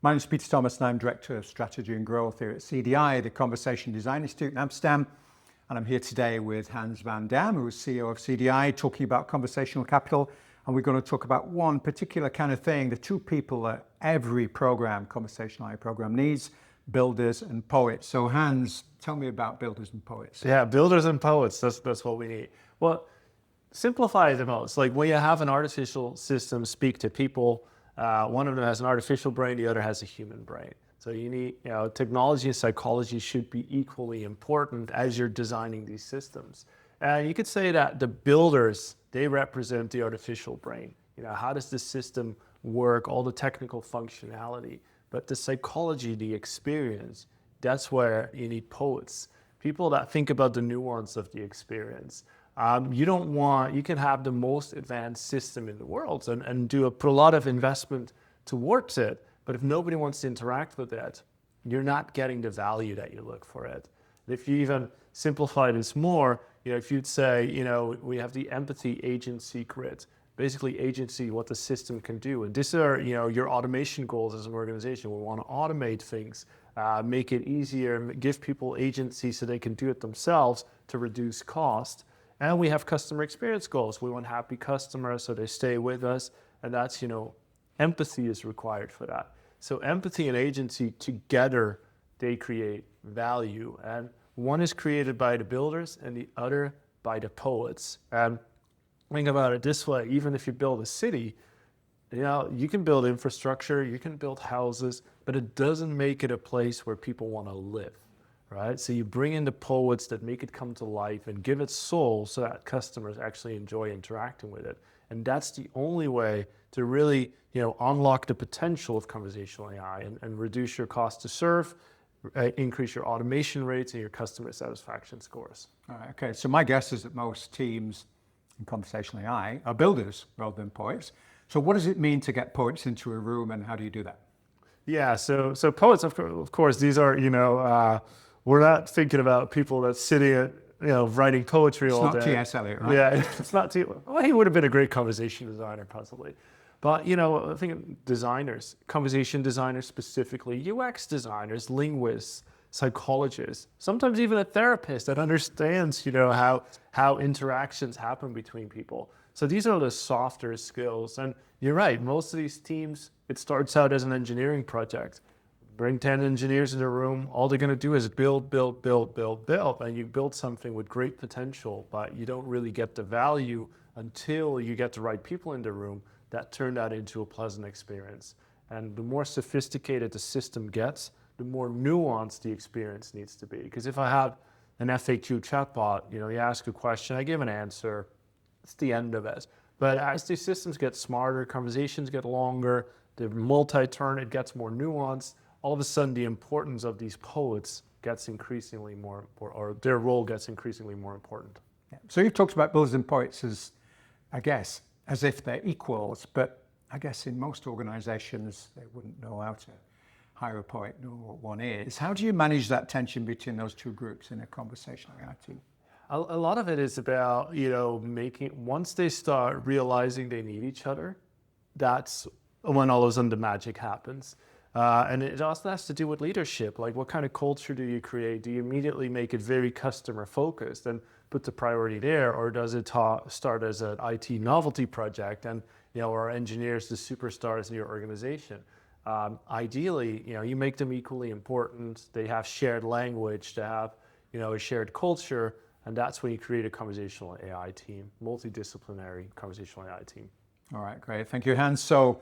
My name is Peter Thomas and I'm Director of Strategy and Growth here at CDI, the Conversation Design Institute in Amsterdam. And I'm here today with Hans van Dam, who is CEO of CDI, talking about conversational capital. And we're going to talk about one particular kind of thing, the two people that every program, conversational AI program needs, builders and poets. So Hans, tell me about builders and poets. Yeah, builders and poets, that's what we need. Well, simplify the most. Like when you have an artificial system speak to people, one of them has an artificial brain, the other has a human brain. So you need, technology and psychology should be equally important as you're designing these systems. And you could say that the builders, they represent the artificial brain. How does the system work, all the technical functionality, but the psychology, the experience, that's where you need poets. People that think about the nuance of the experience. You can have the most advanced system in the world and put a lot of investment towards it, but if nobody wants to interact with it, you're not getting the value that you look for it. If you even simplify this more, if you'd say, we have the empathy agency grid, basically agency, what the system can do. And these are, your automation goals as an organization. We want to automate things, make it easier, give people agency so they can do it themselves to reduce cost. And we have customer experience goals. We want happy customers so they stay with us. And that's, empathy is required for that. So empathy and agency together, they create value. And one is created by the builders and the other by the poets. And think about it this way, even if you build a city, you can build infrastructure, you can build houses, but it doesn't make it a place where people want to live. Right? So you bring in the poets that make it come to life and give it soul so that customers actually enjoy interacting with it. And that's the only way to really, unlock the potential of conversational AI and reduce your cost to serve, increase your automation rates and your customer satisfaction scores. All right, okay, so my guess is that most teams in conversational AI are builders rather than poets. So what does it mean to get poets into a room and how do you do that? Yeah, so poets, of course, these are, we're not thinking about people that's sitting at, writing poetry all day. It's not T.S. Eliot, right? Yeah, it's not well, he would have been a great conversation designer, possibly. But, I think designers, conversation designers specifically, UX designers, linguists, psychologists, sometimes even a therapist that understands, how interactions happen between people. So these are the softer skills. And you're right, most of these teams, it starts out as an engineering project. Bring 10 engineers in the room, all they're going to do is build. And you build something with great potential, but you don't really get the value until you get the right people in the room that turn that into a pleasant experience. And the more sophisticated the system gets, the more nuanced the experience needs to be. Because if I have an FAQ chatbot, you ask a question, I give an answer, it's the end of it. But as these systems get smarter, conversations get longer, they're multi-turn, it gets more nuanced, all of a sudden the importance of these poets gets increasingly more, or their role gets increasingly more important. Yeah. So you've talked about builders and poets as, I guess, as if they're equals, but I guess in most organizations, they wouldn't know how to hire a poet, know what one is. How do you manage that tension between those two groups in a conversational AI team? A lot of it is about, once they start realizing they need each other, that's when all of a sudden the magic happens. And it also has to do with leadership. Like what kind of culture do you create? Do you immediately make it very customer focused and put the priority there? Or does it start as an IT novelty project and, are engineers the superstars in your organization? Ideally, you make them equally important. They have shared language, they have, a shared culture. And that's when you create a conversational AI team, multidisciplinary conversational AI team. All right, great. Thank you, Hans. So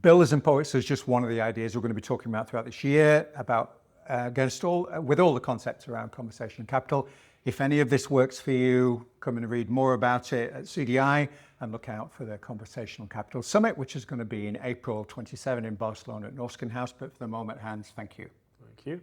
builders and poets is just one of the ideas we're going to be talking about throughout this year about with all the concepts around conversational capital. If any of this works for you, come and read more about it at CDI and look out for the Conversational Capital Summit, which is going to be in April 27 in Barcelona at Norsken House. But for the moment, Hans, thank you. Thank you.